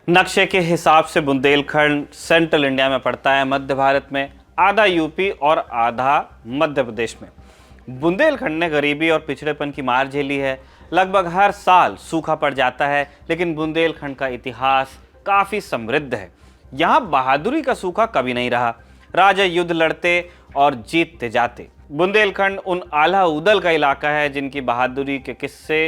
नक्शे के हिसाब से बुंदेलखंड सेंट्रल इंडिया में पड़ता है, मध्य भारत में, आधा यूपी और आधा मध्य प्रदेश में। बुंदेलखंड ने गरीबी और पिछड़ेपन की मार झेली है। लगभग हर साल सूखा पड़ जाता है, लेकिन बुंदेलखंड का इतिहास काफी समृद्ध है। यहाँ बहादुरी का सूखा कभी नहीं रहा। राजा युद्ध लड़ते और जीतते जाते। बुंदेलखंड उन आला उदल का इलाका है जिनकी बहादुरी के किस्से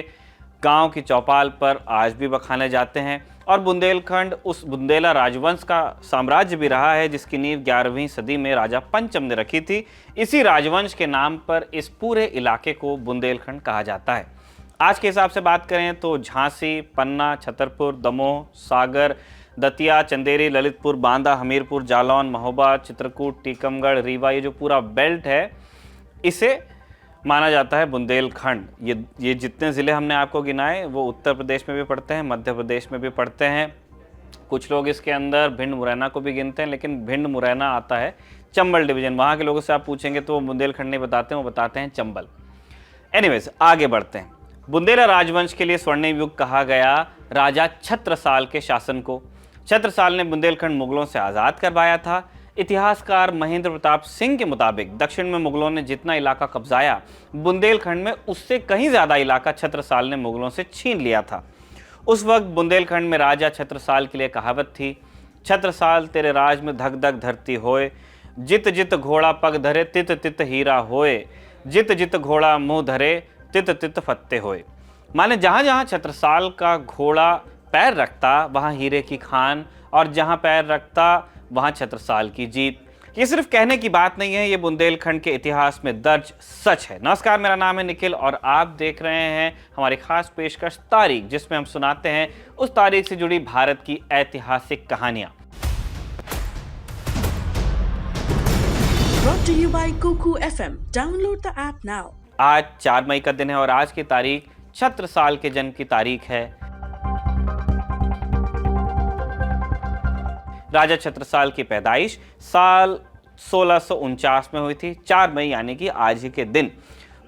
गांव की चौपाल पर आज भी बखाने जाते हैं। और बुंदेलखंड उस बुंदेला राजवंश का साम्राज्य भी रहा है जिसकी नींव 11वीं सदी में राजा पंचम ने रखी थी। इसी राजवंश के नाम पर इस पूरे इलाके को बुंदेलखंड कहा जाता है। आज के हिसाब से बात करें तो झांसी, पन्ना, छतरपुर, दमोह, सागर, दतिया, चंदेरी, ललितपुर, बांदा, हमीरपुर, जालौन, महोबा, चित्रकूट, टीकमगढ़, रीवा, ये जो पूरा बेल्ट है इसे माना जाता है बुंदेलखंड। ये जितने ज़िले हमने आपको गिनाए वो उत्तर प्रदेश में भी पड़ते हैं, मध्य प्रदेश में भी पड़ते हैं। कुछ लोग इसके अंदर भिंड मुरैना को भी गिनते हैं, लेकिन भिंड मुरैना आता है चंबल डिवीजन। वहाँ के लोगों से आप पूछेंगे तो वो बुंदेलखंड नहीं बताते हैं, वो बताते हैं चंबल। एनीवेज, आगे बढ़ते हैं। बुंदेला राजवंश के लिए स्वर्णिम युग कहा गया राजा छत्रसाल के शासन को। छत्रसाल ने बुंदेलखंड मुगलों से आज़ाद करवाया था। इतिहासकार महेंद्र प्रताप सिंह के मुताबिक दक्षिण में मुगलों ने जितना इलाका कब्जाया, बुंदेलखंड में उससे कहीं ज़्यादा इलाका छत्रसाल ने मुगलों से छीन लिया था। उस वक्त बुंदेलखंड में राजा छत्रसाल के लिए कहावत थी, छत्रसाल तेरे राज में धक धक धरती होए, जित जित घोड़ा पग धरे तित तित हीरा होए, जित जित घोड़ा मुँह धरे तित तित फत्ते होए। माने जहाँ जहाँ छत्रसाल का घोड़ा पैर रखता वहाँ हीरे की खान, और जहाँ पैर रखता वहाँ छत्रसाल की जीत। ये सिर्फ कहने की बात नहीं है, ये बुंदेलखंड के इतिहास में दर्ज सच है। नमस्कार, मेरा नाम है निखिल और आप देख रहे हैं हमारी खास पेशकश तारीख, जिसमें हम सुनाते हैं उस तारीख से जुड़ी भारत की ऐतिहासिक कहानियां। Brought to you by Kuku FM. Download the app now. आज 4 मई का दिन है और आज की तारीख छत्रसाल के जन्म की तारीख है। राजा छत्रसाल की पैदाइश साल 1649 में हुई थी, 4 मई यानी कि आज ही के दिन।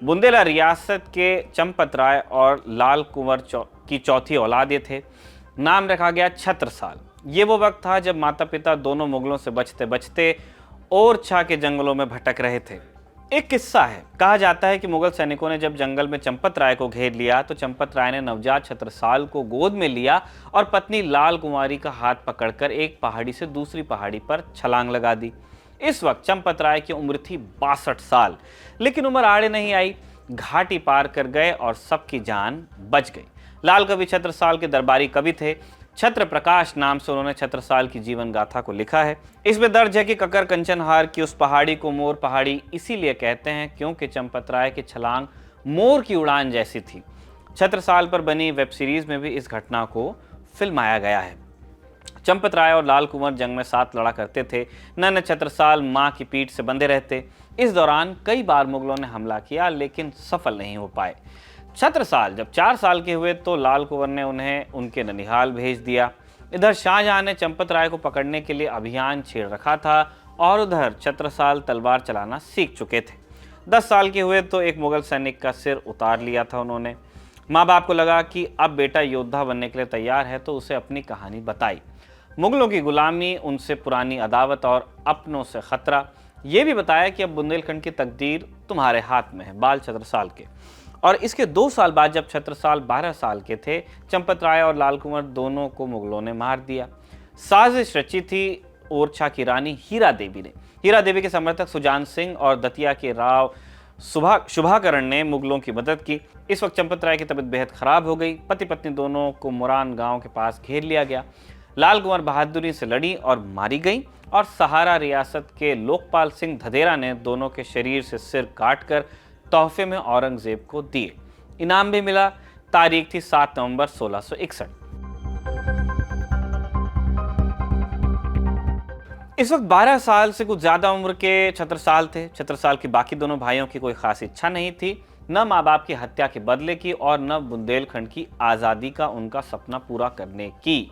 बुंदेला रियासत के चंपत राय और लाल कुंवर की चौथी औलाद ये थे। नाम रखा गया छत्रसाल। ये वो वक्त था जब माता पिता दोनों मुगलों से बचते बचते ओरछा के जंगलों में भटक रहे थे। एक किस्सा है, कहा जाता है कि मुगल सैनिकों ने जब जंगल में चंपत राय को घेर लिया तो चंपत राय ने नवजात छत्रसाल को गोद में लिया और पत्नी लाल कुंवारी का हाथ पकड़कर एक पहाड़ी से दूसरी पहाड़ी पर छलांग लगा दी। इस वक्त चंपत राय की उम्र थी 62 साल, लेकिन उम्र आड़े नहीं आई। घाटी पार कर गए और सबकी जान बच गई। लाल कवि छत्रसाल के दरबारी कवि थे। छत्र प्रकाश नाम से उन्होंने छत्रसाल की जीवन गाथा को लिखा है। इसमें दर्ज है कि ककर कंचनहार की उस पहाड़ी को मोर पहाड़ी इसीलिए कहते हैं क्योंकि चंपत राय की छलांग मोर की उड़ान जैसी थी। छत्रसाल पर बनी वेब सीरीज में भी इस घटना को फिल्माया गया है। चंपत राय और लाल कुंवर जंग में साथ लड़ा करते थे। नन्हे छत्रसाल मां की पीठ से बंधे रहते। इस दौरान कई बार मुगलों ने हमला किया, लेकिन सफल नहीं हो पाए। छत्रसाल जब 4 साल के हुए तो लाल कुंवर ने उन्हें उनके ननिहाल भेज दिया। इधर शाहजहां ने चंपत राय को पकड़ने के लिए अभियान छेड़ रखा था और उधर छत्रसाल तलवार चलाना सीख चुके थे। 10 साल के हुए तो एक मुगल सैनिक का सिर उतार लिया था उन्होंने। माँ बाप को लगा कि अब बेटा योद्धा बनने के लिए तैयार है, तो उसे अपनी कहानी बताई। मुगलों की गुलामी, उनसे पुरानी अदावत और अपनों से खतरा, ये भी बताया कि अब बुंदेलखंड की तकदीर तुम्हारे हाथ में है, बाल छत्रसाल के। और इसके 2 साल बाद जब छत्रसाल 12 साल के थे, चंपत राय और लाल कुंवर दोनों को मुगलों ने मार दिया। साजिश रची थी ओरछा की रानी हीरा देवी ने। हीरा देवी के समर्थक सुजान सिंह और दतिया के राव शुभाकरण ने मुगलों की मदद की। इस वक्त चंपत राय की तबीयत बेहद खराब हो गई। पति पत्नी दोनों को मुरान गांव के पास घेर लिया गया। लाल कुंवर बहादुरी से लड़ी और मारी गई, और सहारा रियासत के लोकपाल सिंह धदेरा ने दोनों के शरीर से सिर काटकर तोहफे में औरंगजेब को दिए। इनाम भी मिला। तारीख थी 7 नवंबर 1661। इस वक्त 12 साल से कुछ ज्यादा उम्र के छत्रसाल थे। छत्रसाल की बाकी दोनों भाइयों की कोई खास इच्छा नहीं थी, न माँ बाप की हत्या के बदले की और न बुंदेलखंड की आज़ादी का उनका सपना पूरा करने की।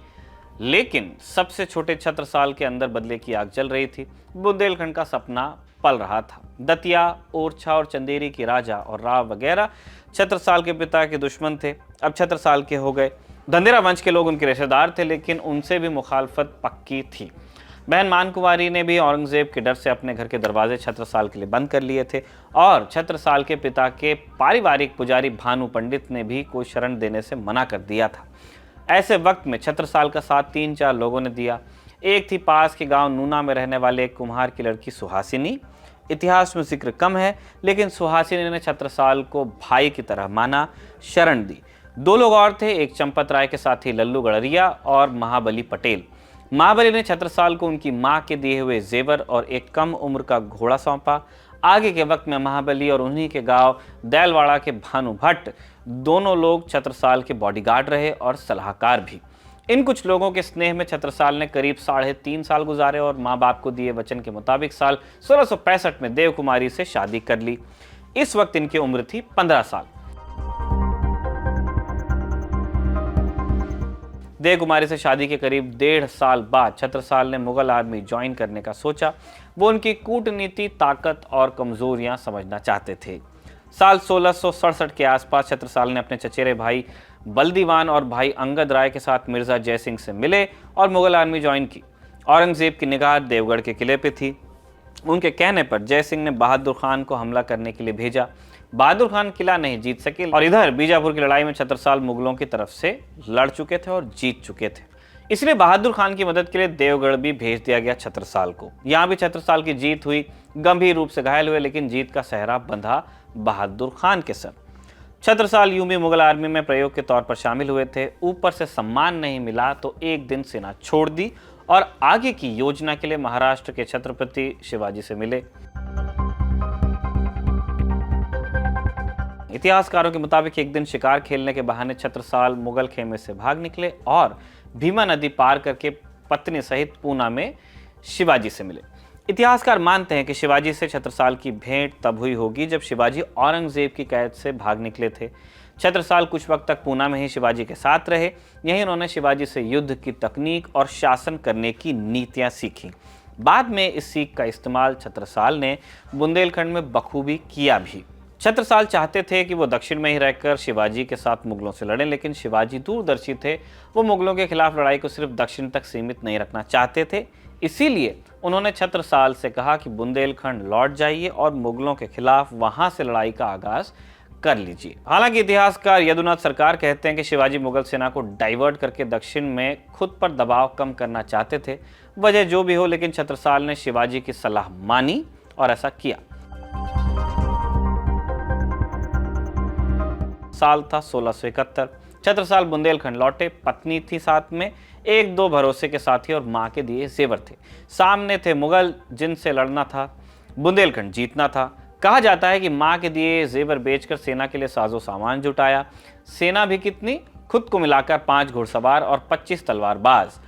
लेकिन सबसे छोटे छत्रसाल के अंदर बदले की आग जल रही थी। बुंदेलखंड का सपना पल रहा था। दतिया, ओरछा और चंदेरी के राजा और राव वगैरह छत्रसाल के पिता के दुश्मन थे। अब छत्रसाल के हो गए। धंधेरा वंश के लोग उनके रिश्तेदार थे, लेकिन उनसे भी मुखालफत पक्की थी। बहन मानकुमारी ने भी औरंगजेब के डर से अपने घर के दरवाजे छत्रसाल के लिए बंद कर लिए थे और छत्रसाल के पिता के पारिवारिक पुजारी भानु पंडित ने भी कोई शरण देने से मना कर दिया था। ऐसे वक्त में छत्रसाल का साथ 3-4 लोगों ने दिया। एक थी पास के गांव नूना में रहने वाले एक कुम्हार की लड़की सुहासिनी। इतिहास में जिक्र कम है, लेकिन सुहासिनी ने छत्रसाल को भाई की तरह माना, शरण दी। 2 लोग और थे, एक चंपत राय के साथी लल्लू गड़रिया और महाबली पटेल। महाबली ने छत्रसाल को उनकी मां के दिए हुए जेवर और एक कम उम्र का घोड़ा सौंपा। आगे के वक्त में महाबली और उन्हीं के गांव दैलवाड़ा के भानु भट्ट दोनों लोग छत्रसाल के बॉडीगार्ड रहे और सलाहकार भी। इन कुछ लोगों के स्नेह में छत्रसाल ने करीब 3.5 साल गुजारे और माँ बाप को दिए वचन के मुताबिक साल 1665 में देव कुमारी से शादी कर ली। इस वक्त इनकी उम्र थी 15 साल। देव कुमारी से शादी के करीब 1.5 साल बाद छत्रसाल ने मुगल आर्मी ज्वाइन करने का सोचा। वो उनकी कूटनीति, ताकत और कमजोरियां समझना चाहते थे। साल 1667 के आसपास छत्रसाल ने अपने चचेरे भाई बल्दीवान और भाई अंगद राय के साथ मिर्जा जयसिंह से मिले और मुगल आर्मी ज्वाइन की। औरंगजेब की निगाह देवगढ़ के किले पे थी। उनके कहने पर जयसिंह ने बहादुर खान को हमला करने के लिए भेजा। बहादुर खान किला नहीं जीत सके और इधर बीजापुर की लड़ाई में छत्रसाल मुगलों की तरफ से लड़ चुके थे और जीत चुके थे। इसलिए बहादुर खान की मदद के लिए देवगढ़ भी भेज दिया गया छत्रसाल को। यहाँ भी छत्रसाल की जीत हुई, गंभीर रूप से घायल हुए, लेकिन जीत का सेहरा बंधा बहादुर खान के सर। छत्रसाल यूं भी मुगल आर्मी में प्रयोग के तौर पर शामिल हुए थे। ऊपर से सम्मान नहीं मिला तो एक दिन सेना छोड़ दी और आगे की योजना के लिए महाराष्ट्र के छत्रपति शिवाजी से मिले। इतिहासकारों के मुताबिक एक दिन शिकार खेलने के बहाने छत्रसाल मुगल खेमे से भाग निकले और भीमा नदी पार करके पत्नी सहित पूना में शिवाजी से मिले। इतिहासकार मानते हैं कि शिवाजी से छत्रसाल की भेंट तब हुई होगी जब शिवाजी औरंगजेब की कैद से भाग निकले थे। छत्रसाल कुछ वक्त तक पूना में ही शिवाजी के साथ रहे। यहीं उन्होंने शिवाजी से युद्ध की तकनीक और शासन करने की नीतियां सीखी। बाद में इस सीख का इस्तेमाल छत्रसाल ने बुंदेलखंड में बखूबी किया भी। छत्रसाल चाहते थे कि वो दक्षिण में ही रहकर शिवाजी के साथ मुगलों से लड़ें, लेकिन शिवाजी दूरदर्शी थे। वो मुगलों के खिलाफ लड़ाई को सिर्फ दक्षिण तक सीमित नहीं रखना चाहते थे। इसीलिए उन्होंने छत्रसाल से कहा कि बुंदेलखंड लौट जाइए और मुगलों के खिलाफ वहां से लड़ाई का आगाज कर लीजिए। हालांकि इतिहासकार यदुनाथ सरकार कहते हैं कि शिवाजी मुगल सेना को डाइवर्ट करके दक्षिण में खुद पर दबाव कम करना चाहते थे। वजह जो भी हो, लेकिन छत्रसाल ने शिवाजी की सलाह मानी और ऐसा किया। साल था 1671। छत्रसाल बुंदेलखंड लौटे। पत्नी थी साथ में, 1-2 भरोसे के साथी और मां के दिए जेवर थे। सामने थे मुगल जिनसे लड़ना था, बुंदेलखंड जीतना था। कहा जाता है कि मां के दिए जेवर बेचकर सेना के लिए साजो सामान जुटाया। सेना भी कितनी, खुद को मिलाकर 5 घुड़सवार और 25 तलवारबाज।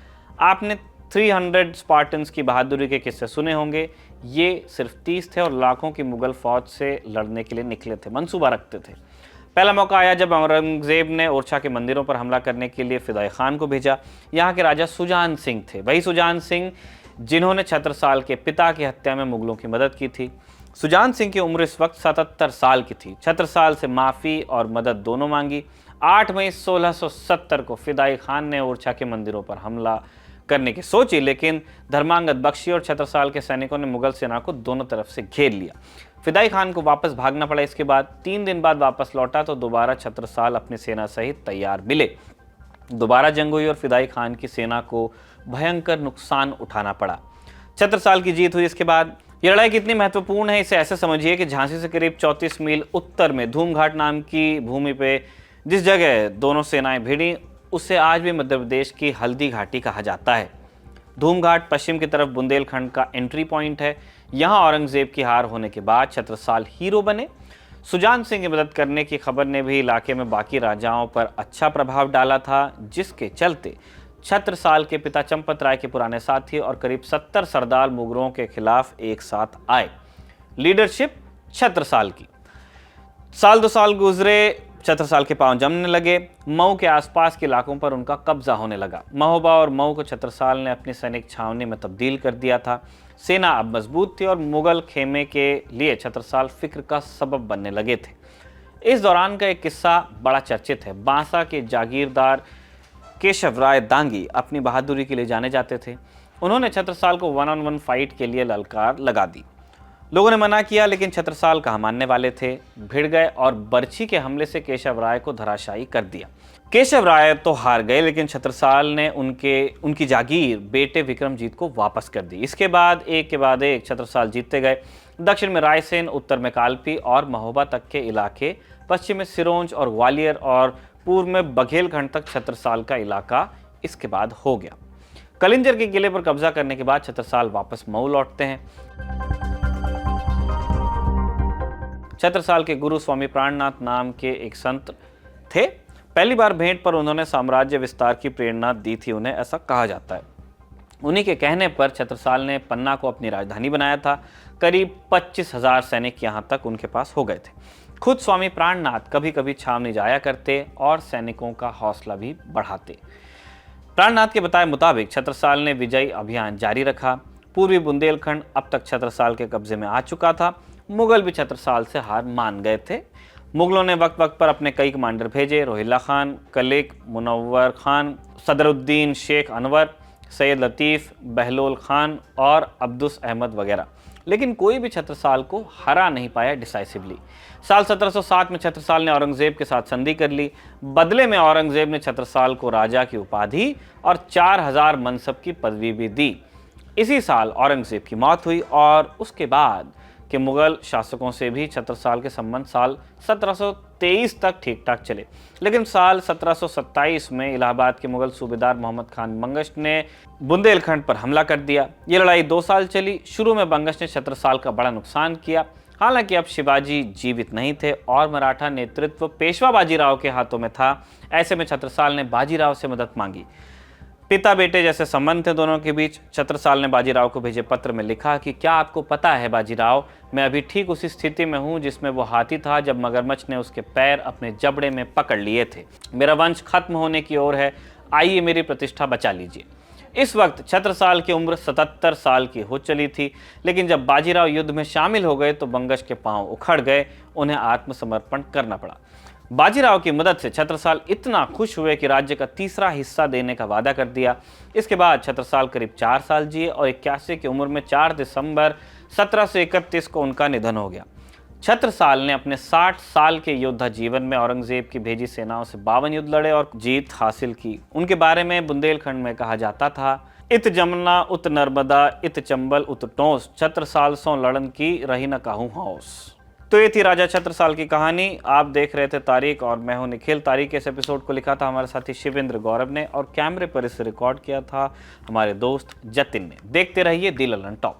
आपने 300 स्पार्टन्स की बहादुरी के किस्से सुने होंगे। ये सिर्फ 30 थे और लाखों की मुगल फौज से लड़ने के लिए निकले थे, मंसूबा रखते थे। पहला मौका आया जब औरंगजेब ने ओरछा के मंदिरों पर हमला करने के लिए फिदाई खान को भेजा। यहाँ के राजा सुजान सिंह थे, वही सुजान सिंह जिन्होंने छत्रसाल के पिता की हत्या में मुगलों की मदद की थी। सुजान सिंह की उम्र इस वक्त 77 साल की थी। छत्रसाल से माफ़ी और मदद दोनों मांगी। 8 मई 1670 को फिदाई खान ने ओरछा के मंदिरों पर हमला करने की सोची, लेकिन धर्मांगद बख्शी और छत्रसाल के सैनिकों ने मुगल सेना को दोनों तरफ से घेर लिया। फिदाई खान को वापस भागना पड़ा। इसके बाद 3 दिन बाद वापस लौटा तो दोबारा छत्रसाल अपनी सेना सहित तैयार मिले। दोबारा जंग हुई और फिदाई खान की सेना को भयंकर नुकसान उठाना पड़ा। छत्रसाल की जीत हुई। इसके बाद ये लड़ाई कितनी महत्वपूर्ण है इसे ऐसे समझिए कि झांसी से करीब 34 मील उत्तर में धूमघाट नाम की भूमि पे जिस जगह दोनों सेनाएं भिड़ी उसे आज भी मध्य प्रदेश की हल्दी घाटी कहा जाता है। धूमघाट पश्चिम की तरफ बुंदेलखंड का एंट्री पॉइंट है। यहाँ औरंगजेब की हार होने के बाद छत्रसाल हीरो बने। सुजान सिंह की मदद करने की खबर ने भी इलाके में बाकी राजाओं पर अच्छा प्रभाव डाला था, जिसके चलते छत्रसाल के पिता चंपत राय के पुराने साथी और करीब 70 सरदार मुगलों के खिलाफ एक साथ आए। लीडरशिप छत्रसाल की। साल 2 साल गुजरे, छत्रसाल के पांव जमने लगे। मऊ के आसपास के इलाकों पर उनका कब्जा होने लगा। महोबा और मऊ को छत्रसाल ने अपनी सैनिक छावनी में तब्दील कर दिया था। सेना अब मजबूत थी और मुगल खेमे के लिए छत्रसाल फिक्र का सबब बनने लगे थे। इस दौरान का एक किस्सा बड़ा चर्चित है। बांसा के जागीरदार केशव राय दांगी अपनी बहादुरी के लिए जाने जाते थे। उन्होंने छत्रसाल को 1-on-1 फाइट के लिए ललकार लगा दी। लोगों ने मना किया, लेकिन छत्रसाल कहाँ मानने वाले थे। भिड़ गए और बर्छी के हमले से केशव राय को धराशायी कर दिया। केशव राय तो हार गए, लेकिन छत्रसाल ने उनकी जागीर बेटे विक्रमजीत को वापस कर दी। इसके बाद एक के बाद एक छत्रसाल जीतते गए। दक्षिण में रायसेन, उत्तर में कालपी और महोबा तक के इलाके, पश्चिम में सिरोंज और ग्वालियर और पूर्व में बघेलखंड तक छत्रसाल का इलाका इसके बाद हो गया। कलिंजर के किले पर कब्जा करने के बाद छत्रसाल वापस मऊ लौटते हैं। छत्रसाल के गुरु स्वामी प्राणनाथ नाम के एक संत थे। पहली बार भेंट पर उन्होंने साम्राज्य विस्तार की प्रेरणा दी थी उन्हें, ऐसा कहा जाता है। उन्हीं के कहने पर छत्रसाल ने पन्ना को अपनी राजधानी बनाया था। करीब 25,000 सैनिक यहाँ तक उनके पास हो गए थे। खुद स्वामी प्राणनाथ कभी कभी छावनी जाया करते और सैनिकों का हौसला भी बढ़ाते। प्राणनाथ के बताए मुताबिक छत्रसाल ने विजयी अभियान जारी रखा। पूर्वी बुंदेलखंड अब तक छत्रसाल के कब्जे में आ चुका था। मुगल भी छत्रसाल से हार मान गए थे। मुगलों ने वक्त वक्त पर अपने कई कमांडर भेजे, रोहिल्ला खान, कलिक, मुनव्वर खान, सदरुद्दीन शेख अनवर, सैयद लतीफ़, बहलोल खान और अब्दुस अहमद वगैरह, लेकिन कोई भी छत्रसाल को हरा नहीं पाया डिसाइसिवली। साल 1707 में छत्रसाल ने औरंगजेब के साथ संधि कर ली। बदले में औरंगजेब ने छत्रसाल को राजा की उपाधि और 4000 मनसब की पदवी भी दी। इसी साल औरंगजेब की मौत हुई और उसके बाद के मुगल शासकों से भी छत्रसाल के संबंध साल 1723 तक ठीक ठाक चले, लेकिन साल 1727 में इलाहाबाद के मुगल सूबेदार मोहम्मद खान बंगश ने बुंदेलखंड पर हमला कर दिया। ये लड़ाई 2 साल चली। शुरू में बंगश ने छत्रसाल का बड़ा नुकसान किया। हालांकि अब शिवाजी जीवित नहीं थे और मराठा नेतृत्व पेशवा बाजीराव के हाथों में था। ऐसे में छत्रसाल ने बाजीराव से मदद मांगी। पिता बेटे जैसे संबंध थे दोनों के बीच। छत्रसाल ने बाजीराव को भेजे पत्र में लिखा कि क्या आपको पता है बाजीराव, मैं अभी ठीक उसी स्थिति में हूँ जिसमें वो हाथी था जब मगरमच्छ ने उसके पैर अपने जबड़े में पकड़ लिए थे। मेरा वंश खत्म होने की ओर है, आइए मेरी प्रतिष्ठा बचा लीजिए। इस वक्त छत्रसाल की उम्र 77 साल की हो चली थी, लेकिन जब बाजीराव युद्ध में शामिल हो गए तो बंगश के पांव उखड़ गए, उन्हें आत्मसमर्पण करना पड़ा। बाजीराव की मदद से छत्रसाल इतना खुश हुए कि राज्य का 3रा हिस्सा देने का वादा कर दिया। इसके बाद छत्रसाल करीब 4 साल जिए और 81 की उम्र में 4 दिसंबर 1731 को उनका निधन हो गया। छत्रसाल ने अपने 60 साल के योद्धा जीवन में औरंगजेब की भेजी सेनाओं से 52 युद्ध लड़े और जीत हासिल की। उनके बारे में बुंदेलखंड में कहा जाता था, इत जमुना उत नर्मदा इत चंबल उत टोंस, छत्रसाल सो लड़न की रही न काहू हौस। तो ये थी राजा छत्रसाल की कहानी। आप देख रहे थे तारीख और मैं हूं निखिल। तारीख इस एपिसोड को लिखा था हमारे साथी शिवेंद्र गौरव ने और कैमरे पर इसे रिकॉर्ड किया था हमारे दोस्त जतिन ने। देखते रहिए दी ललन टॉप।